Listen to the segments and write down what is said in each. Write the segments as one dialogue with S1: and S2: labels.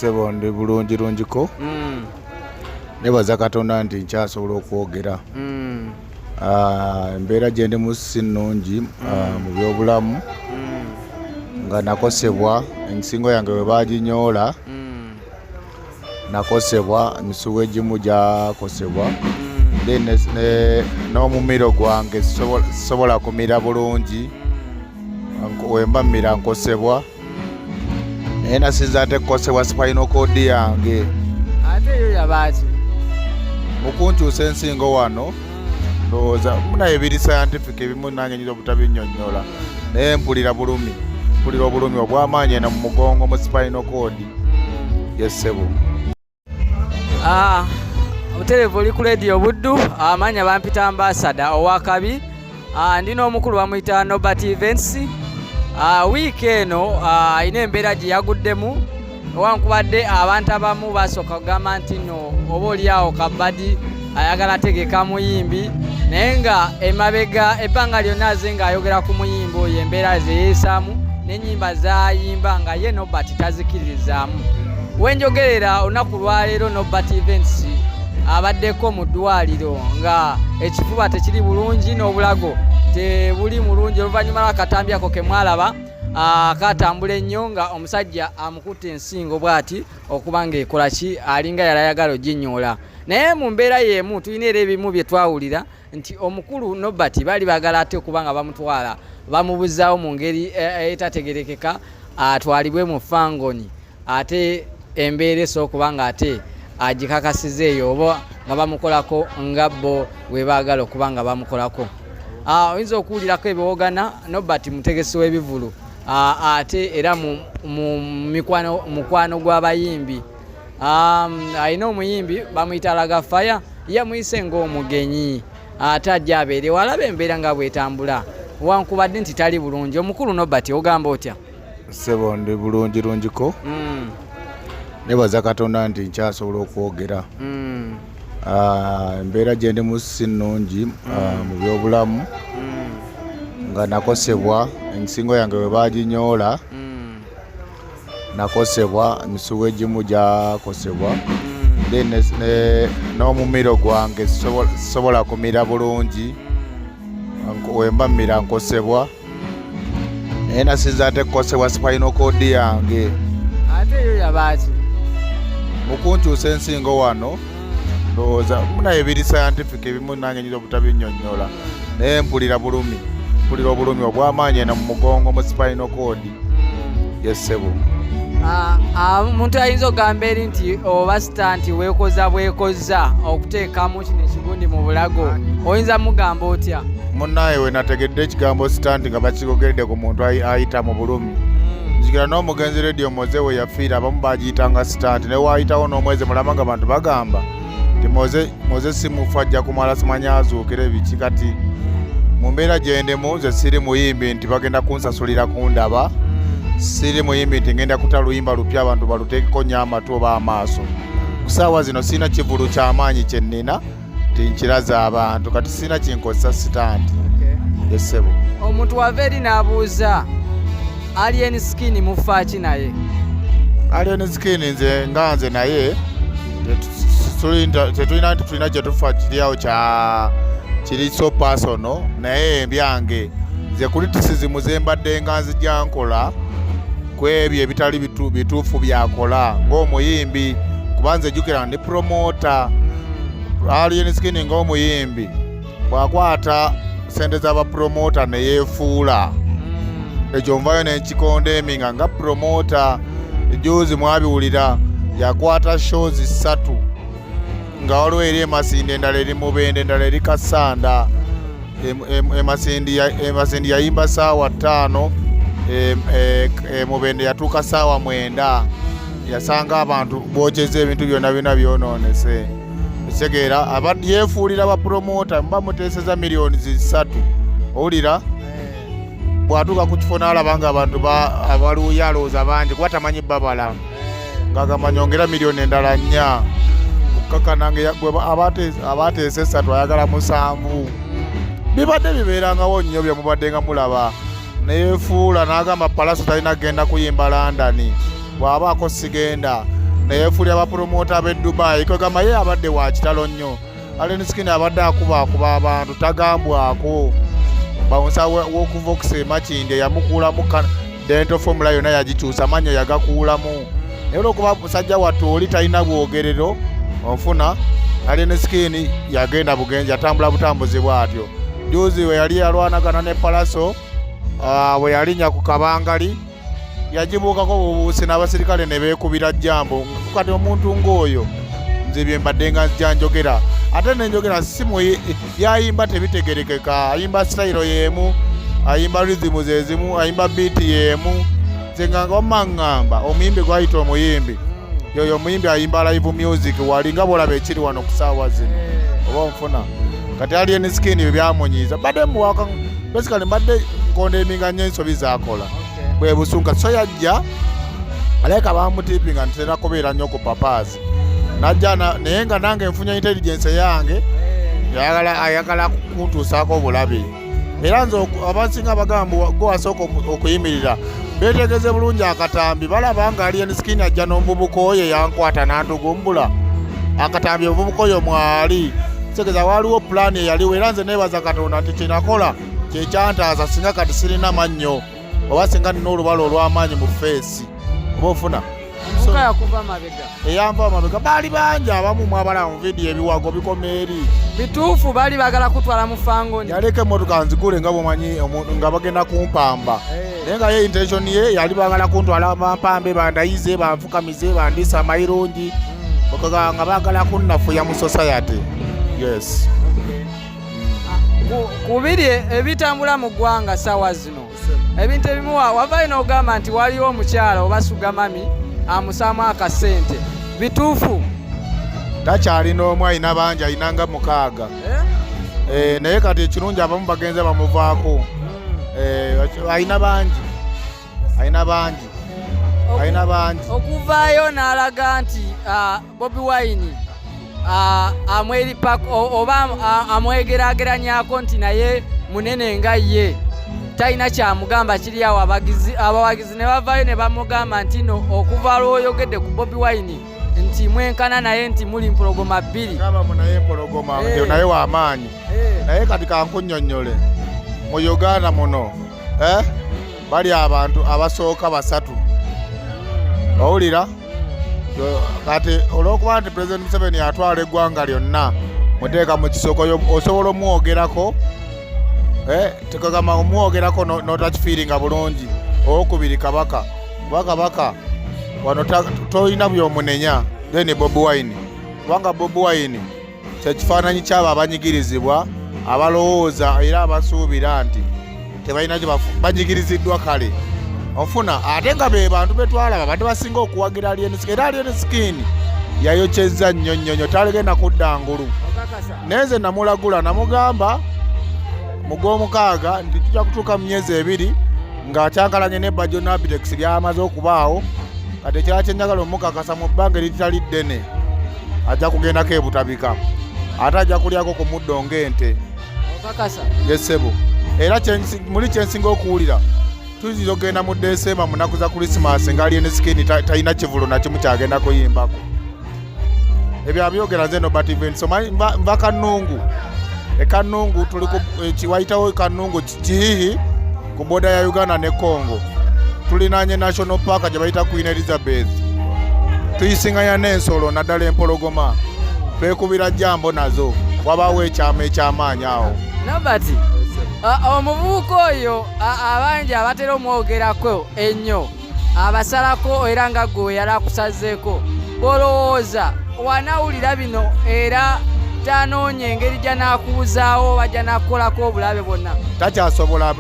S1: Sebo ndi bulungi ko. Nebaza Katonda nti nkyasobola okwogera. Embeera gye ndimu si nnungi mu byobulamu. Nga nakosebwa ensingo yange bwe baginyoola. Nakosebwa emisuwa egimu gyakosebwa. N'omumiro gwange sobola kumira bulungi. Wemba mmira nkosebwa. Naye nasinza ate kukosebwa spinal cord yange.
S2: Ate yo yabaaki?
S1: Okunkyusa ensingo wano. Ndowooza munaye biri scientific ebimu nange nyinza obutabinnyonnyola. Naye mpulira bulumi. Mpulira obulumi obw'amaanyi eno mu mugongo mu spinal cord. Yes sebo.
S2: Obutereevu oli ku radio Buddu, amanya bampita ambassador owakabi. Ndina omukulu bamuyita Nobert events. Wiiki eno ayina embeera gye yaguddemu, newankubadde abantu abamu basooka kugamba nti no oba oliawo Kabadi ayagala tegeka muyimbi, naye nga emabega ebbanga lyonna aze ng'ayogera ku muyimbi oyo embeera ze yeesaamu n'ennyimba z'ayimba nga ye Nobert tazikiririzaamu. Wenjogerera olunaku lwaleero Nobert events abaddeko mu ddwaliro nga ekifuba tekiri bulungi n'obulago tebuli mulungi. Oluvannyuma lw'akatambi ako ke mwalaba katambula ennyo nga omusajja amukutte ensingo bw'ati okuba ng'ekola ki alinga yali ayagala oginyoola. Naye mu mbeera y'emu tulina era ebimu bye twawulira nti omukulu Nobert baali baagala ate okuba nga bamutwala bamubuzaawo mu ngeri etategerekeka atwalibwe mu fangoni ate embeera esookuba nga ate agikakasiza eyo oba nga bamukolako nga bo bwe baagala okuba nga bamukolako. Oyinza okuwulirako ebiwogana Nobert Mutegesi Webivuru ate era mu mukwano gw'abayimbi. Alina omuyimbi bamuyita Laga Fire, yamuyise ng'omugenyi ate ajja abeere walaba embeera nga bwetambula wankubadde nti tali bulungi. Omukulu Nobert ogamba otya?
S1: Sebo ndi bulungiko. Nebaza Katonda nti nkyasobola okwogera. Embeera gye ndimu si nnungi mu byobulamu. Nga nakosebwa ensingo yange bwe baginyoola. Nakosebwa emisuwa egimu gyakosebwa. N'omumiro gwange sobola kumira bulungi. Wemba mmira nkosebwa. Naye nasinza ate kukosebwa spinal cord yange.
S2: Ate yo yabaaki?
S1: Okunkyusa ensingo wano. Ndowooza munaye biri scientific ebimu nange nyinza obutabinnyonnyola. Naye mpulira bulumi. Mpulira obulumi obw'amaanyi eno mu mugongo mu spinal cord. Yes sebo.
S2: Omuntu ayinza okugamba eri nti oba sitanti weekoza bwekoza okuteekamu kino ekigundi mu bulago, oyinza mugamba otya?
S1: Munnaye we nategedde ekigambo sitanti nga bakigogeredde ku muntu ayita mu bulumi. Nzikira n'omugenzi radio Moze we yafiira abamu bagiyitanga sitanti, naye waayitawo n'omwezi mulama nga abantu bagamba nti Moze simufa ajja kumala simanya azuukire biki. Kati mu mbeera gye ndimu nze siri muyimbi nti bagenda kunsasulira kundaba. Siri muyimbi nti ngenda kuta luyimba lupya abantu baluteekeko nnyo amatu oba amaaso. Ku ssaawa zino sirina kivulu ky'amaanyi kye nnina nti nkiraza abantu, kati sirina kinkozesa sitanti. Yes sebo.
S2: Omuntu wava eri n'abuuza Alien Skin mufa ki naye?
S1: Alien Skin nze nga nze naye tetulina kye tufa kiriawo kiri so personal, naye byange nze criticism ze mbadde nga nzijja nkola ku ebyo ebitali bituufu byakola ng'omuyimbi, kuba nze jjukira ndi promoter. Alien Skin ng'omuyimbi bw'akwata sente z'abapromota ne yeefuula, ekyo nvayo n'ekikondemminga nga promota. Ejuzi mwabiwulira yakwata shows 3 nga waliwo eri Emasindi, endala eri Mubende, endala eri Kasanda. Emasindi yayimba ssaawa 5, Mubende yatuuka ssaawa 9. Yasanga abantu bokyeza ebintu byonna byonna byonoonese. Ekitegeera yeefuulira bapromota mba muteeseza miliyoni 3. Owulira bw'atuuka ku kifo n'alaba nga abantu abaluuya alowooza bangi kuba tamanyi babala ng'agamba nyongera miliyoni endala 4. Okukakkanange abateesa 3 ayagala 7. Bibadde bibeerangawo nnyo bye mubadde nga mulaba. Neyeefuula n'agamba Palaso talina kugenda kuyimba London, bw'abaako sigenda. neyeefulira abapromota b'e Dubai kwegamba ye abadde wa kitalo nnyo. Alese abadde akuba abantu tagambwako. Bawunsa w'okuva okuseema Kindi yamukuulamu dental formula yonna yagikyusa amannya yagakuulamu. Naye olwokuba musajja wattu oli talina bwogerero onfuna Alese yagenda bugenzi yatambula butambuzi bw'atyo. Juzi we yali yalwanagana ne Palaso bwe yalinnya ku kabangali yagibuukako bubuusi n'abasirikale ne beekubira jjambo. Kati omuntu ng'oyo nze bye mbadde nga nzija njogera ate nenjogera simu yayimba tebitegerekeka. Ayimba sitayiro y'emu, ayimba rhythm zezimu, ayimba beati y'emu. Nze nga wamaŋŋamba omuyimbi gwayita omuyimbi yoyo omuyimbi ayimba live music walinga bwolaba ekiri wano ku ssaawa zino oba onfuna. Kati Alese bye byamunyiiza badde muwaka basically mbadde nkondeminga nnyo ensobi z'akola bwe busunka so yajja aleka bamutipinga ntera kubeera nnyo ku papaasi najja naye nga nange nfunya intelligence yange ayagala kuntuusaako obulabe era nze abasinga bagamba gwe wasooka okuyimirira beetegeze bulungi akatambi balaba nga Alese ajja n'omuvubuka oyo yankwata n'antugumbula akatambi omuvubuka oyo mwali segeza waliwo pulaani eyaliwo era nze neebaza Katonda nti kyenakola kyekyantaasa singa kati sirina mannyo oba singa nina olubala olw'amaanyi mu feesi oba ofuna eyamba amabega baali bangi abamu mwabala mu vidiyo ebiwago bikoma eri
S2: bituufu baali bagala kutwala mu fangoni
S1: yaleka emmotoka nzigule nga bwomanyi nga bagenda kumpamba naye nga ye intention ye yali bagala kuntwala bampambe bandayize banfukamize bandiisa amayirungi nga bagala kunnafuya mu society. Yes.
S2: Kubiri ebitambula mu ggwanga ssaawa zino ebintu ebimu wavaayo n'ogamba nti waliwo omukyala oba sugamami amusaamu akasente bituufu?
S1: Takyalina omu ayina bangi ayina nga 6 naye kati ekirungi abamu bagenze bamuvaako ayina bangi
S2: okuvaayo n'alaga nti Bobi Wine amweri pak oba amwegeraageranyako nti naye munene nga ye talina kyamugamba kiri awo abawagizi ne bavaayo ne bamugamba nti no okuva lw'oyogedde ku Bobi Wine nti mwenkana naye nti muli mpologoma 2
S1: naye mpologoma naye w'amaanyi naye kati kankunnyonnyole mu Uganda muno bali abantu abasooka 3 owulira kati olw'okuba nti President Museveni atwala eggwanga lyonna muteeka mu kisoko osobola omwogerako tekagamba omwogerako n'otakifiiringa bulungi. Owokubiri Kabaka wano tolina byomunenya then Bobi Wine kubanga Bobi Wine kyekifaananyi kyabo abanyigirizibwa abalowooza era abasuubira nti tebalina kye banyigiriziddwa kale onfuna ate nga be bantu betwalaba badde basinga okuwagira Alese era Alese yayokyezza nnyo talegenda kudda ngulu naye nze namulagula namugamba mu Gwomukaaga nti tujja kutuuka mu myezi 2 ng'akyankalanye n'ebbajjo n'abitex lyamaze okubaawo kati ekirala kyenjagala omukakasa mu bbanga eritali ddene ajja kugendako ebutabika ate ajja kulyako ku muddo ng'ente yesebo era muli kyensinga okuwulira tuyinza okugenda mu Desemba mu nnaku za Krismasi nga Alese talina kivulo nakimu kyagenda kuyimbako ebyo abyogera nze Nobert event nva Kanungu Kanungu wayitawo Kanungu Kihihi ku boda ya Uganda ne Congo tulinaanye national park gye bayita Queen Elizabeth tuyisinganya n'ensolo naddala empologoma twekubira jjambo nazo wabaawo ekyama ekyamaanyi awo
S2: Nobert omuvubuka oyo abangi abatera omwogerako ennyo abasalako era nga gwe yali akusazeeko olowooza wanawulira bino era tanoonya engeri gy'anaakubuuzaawo oba gy'anaakolako obulabe bwonna
S1: takyasobola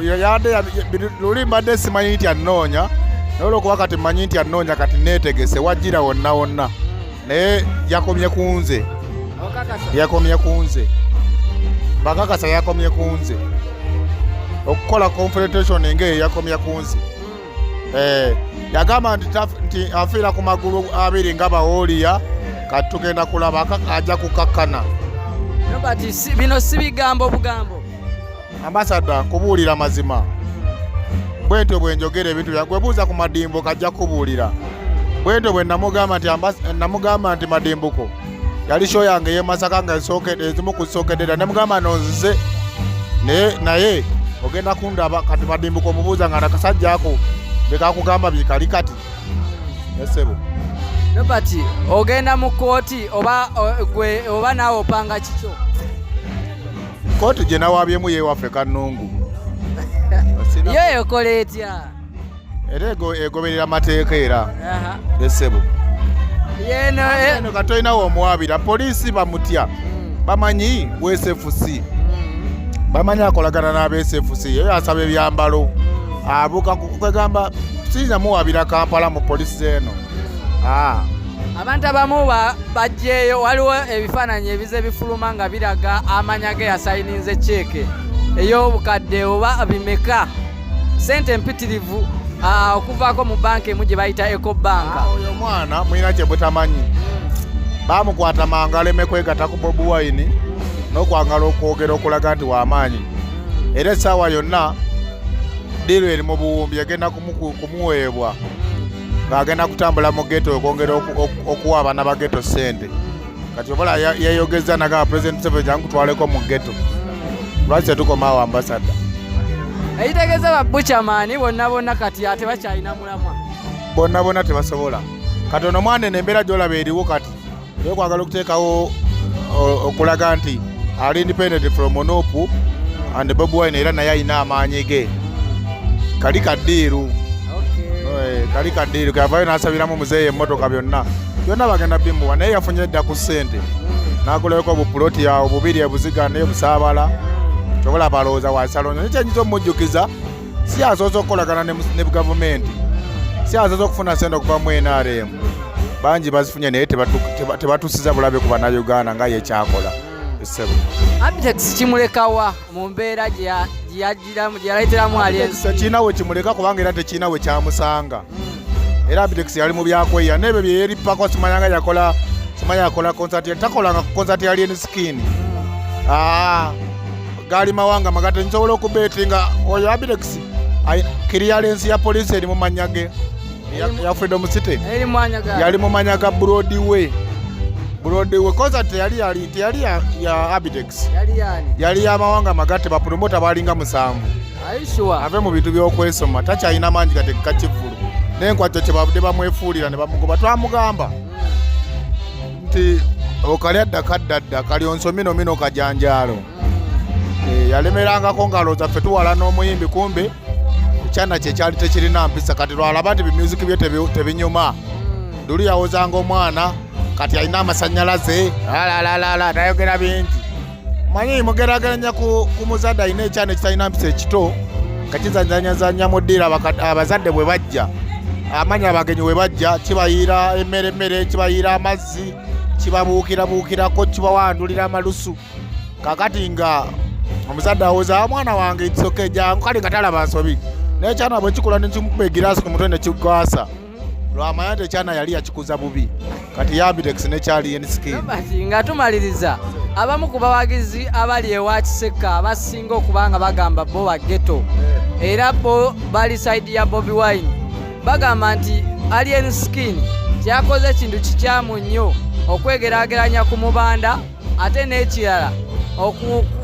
S1: luli mbadde simanyi nti annoonya naye olwokuba kati mmanyi nti annoonya kati neetegese wajjira wonna wonna naye yakomye ku nze bakakasa yakomye ku nze okukola confrontation ng'eyo yakomye ku nze yagamba nti afiira ku magulu 2 nga bawooliya kati tugenda kulaba ajja kukakkana
S2: bino si bigambo bugambo
S1: ambasada kubuulira mazima bwentyo bwenjogera ebintu byagwebuuza ku madimbo kajja kubuulira bwendo bwe namugamba nti Madimbuko yali show yange ye Masaka nga ezimu ku sokedera namugamba nonzize naye ogenda kundaba kati Madimbuko omubuuza nga nakasajja ako bekakugamba bikali kati yesebo
S2: Nobert ogenda mu kooti oba naawe opanga kikyo
S1: kooti gye nawabyemu yeewaffe Kannungu
S2: yo ekola etya
S1: era egoberera amateeka era esebo yeno katolinawo omuwabira poliisi bamutya bamanyi WSFC bamanyi akolagana n'abeSFC eyo asaba ebyambalo abuuka kwegamba siyinza muwabira Kampala mu poliisi eno
S2: abantu abamu bajjeeyo waliwo ebifaananyi ebize bifuluma nga biraga amanya ge yasayininze ceeke ey'obukadde oba bimeka sente empitirivu okuvaako mu banka emu gye bayita Ecobank.
S1: Oyo mwana mulina kye butamanyi bamukwata mangaleme kwegatta ku Bobi Wine n'okwagala okwogera okulaga nti w'amaanyi era essaawa yonna diiru eri mu buwumbi egenda kumuweebwa ng'agenda kutambula mu ghetto okwongera okuwa abaana ba ghetto ssente kati obola yeeyogeza nagamba President Museveni jankutwaleko mu ghetto lwaki tetukomaawo ambasada
S2: ekitegeeza ba Buchamani bonna kati ate bakyalina mulamwa
S1: bonna tebasobola kati ono mwana embeera gy'olaba eriwo kati yokwagala okuteekawo okulaga nti ali independent from Onopu and Bobi Wine era naye alina amaanyi ge kali kaddiiru kavayo n'asabiramu muzeeyi emmotoka byonna bagenda bimuwa naye yafunye dda ku ssente n'aguleko bupuloti yawe bubiri ebuziga n'ebusaabala kyobola balowooza wasalonyo nikyenyiza omujjukiza si asoose okukolagana ne gavumenti si asoose okufuna ssente okuva mu NRM bangi bazifunye naye tebatusiza bulabe ku bannayuganda nga yekyakola essebo
S2: Abitex kimulekawa mu mbeera gye yalayitiramu Alese
S1: tekirina we kimuleka kubanga era tekirina we kyamusanga era Abitex yali mu byakweya n'ebyo bye yeerippako simanya yakola konsati takolanga konsati ya Alien Skin gaali mawanga magate nsobola okubeetinga oyo Abitex clearance ya poliisi eri mu mannya ge ya Freedom City yali mu mannya ga Broadway koza teyali ya Abitex yali ya mawanga magate bapromota balinga 7 ave mu bintu by'okwesoma takyalina mangi kati kakivulu n'enkwajjo kye bavudde bamwefuulira ne bamugoba twamugamba nti okali addakadda kali onsomino kajanjaalo yalemerangako ngalo zaffe tuwala n'omuyimbi kumbe ekyana kye kyali tekirina mpisa kati lwalaba nti bimyuziki bye tebinyuma duli yawozanga omwana kati alina amasannyalaze tayogera bingi manyi mugerageranya ku muzadde alina ekyana ekitalina mpisa ekito kakizanyazanya mu ddiira abazadde bwe bajja amanyi abagenyi bwe bajja kibayiira emmere kibayiira amazzi kibabuukirako kibawandulira amalusu kakati nga omuzadde awoza mwana wange kisoke jangu kale nga talaba nsobi naye ekyana bwe kikula nekimukuba egiraasi ku mutwe ne kigwasa lwamanya nti ekyana yali yakikuza bubi kati ya Abitex nekyali Skin
S2: nga tumaliriza abamu ku bawagizi abali ewa Kiseka abasinga okuba nga bagamba bo baggeto era bo bali side ya Bobi Wine bagamba nti Alien Skin kyakoze ekintu kikyamu nnyo okwegeraageranya ku mubanda ate n'ekirala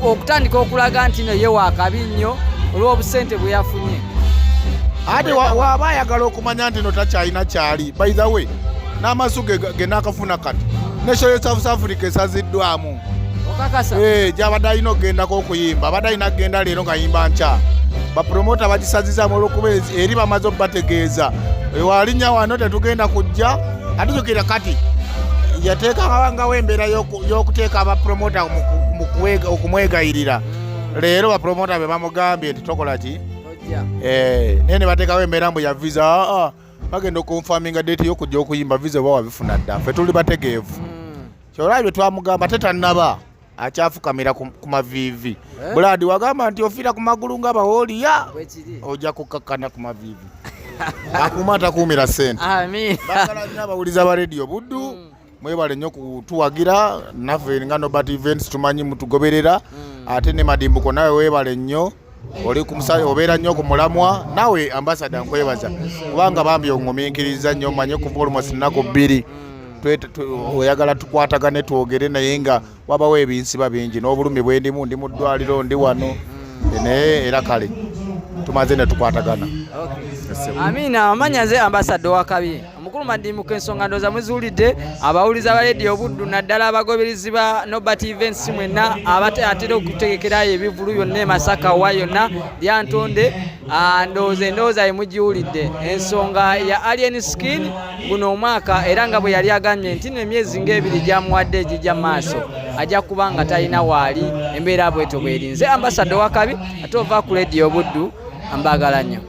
S2: okutandika okulaga nti ye waakabi nnyo olw'obusente bwe yafunye
S1: ate waba ayagala okumanya nti no takyalina kyali by the way n'amasu ge nakafuna kati nation ya South Africa esaziddwamu
S2: okakasa
S1: gyabadde alina okugendako okuyimba abadde alina kugenda leero nga yimba nkya bapromota bagisazizaamu olwokuba eri bamaze okubategeeza ewalinnya wano tetugenda kujja atujukira kati yateekangawo embeera y'okuteeka abapromota okumwegayirira leero bapromota be bamugambye nti tokola ki naye ne bateekawo embeera mbu ya visa bagenda okunfaminga deeti y'okujja okuyimba visa oba wabifuna dda ffe tuli bategeevu kyolaba bye twamugamba tetannaba akyafukamira ku maviivi buladi wagamba nti ofiira ku magulu nga bawooliya ojja kukakkana ku maviivi akuuma atakuumira ssente bagala nnyo abawuliza ba rediyo buddu mwebale nnyo kutuwagira naffe nga Nobert Events tumanyi mutugoberera ate ne Madimbuko nawe weebale nnyo oli obeera nnyo ku mulamwa nawe ambasada nkwebaza kubanga bambi ongumiikiriza nnyo manye kuva olmost nnaku 2 oyagala tukwatagane twogere naye nga wabawo ebinsiba bingi n'obulumi bwendimu ndi mu ddwaliro ndi wano naye era kale tumaze ne tukwatagana.
S2: Amina amanyaze ambasada wakabi omukulu madimuka ensonga ndooza muzuulidde abawuliza ba Radio Buddu naddala abagoberezi ba Nobert Events mwenna abatera okutegekerayo ebivulu yonna Masaka wa yonna lyantonde ndooza emugiwulidde ensonga ya alien skin guno omwaka era nga bwe yali agambye nti n'emyezi ng'ebiri gyamuwadde egijja maaso ajja kuba nga talina waali embeera bwetyo bwerinze ambasada wakabi ate ova ku Radio Buddu ambagala nnyo.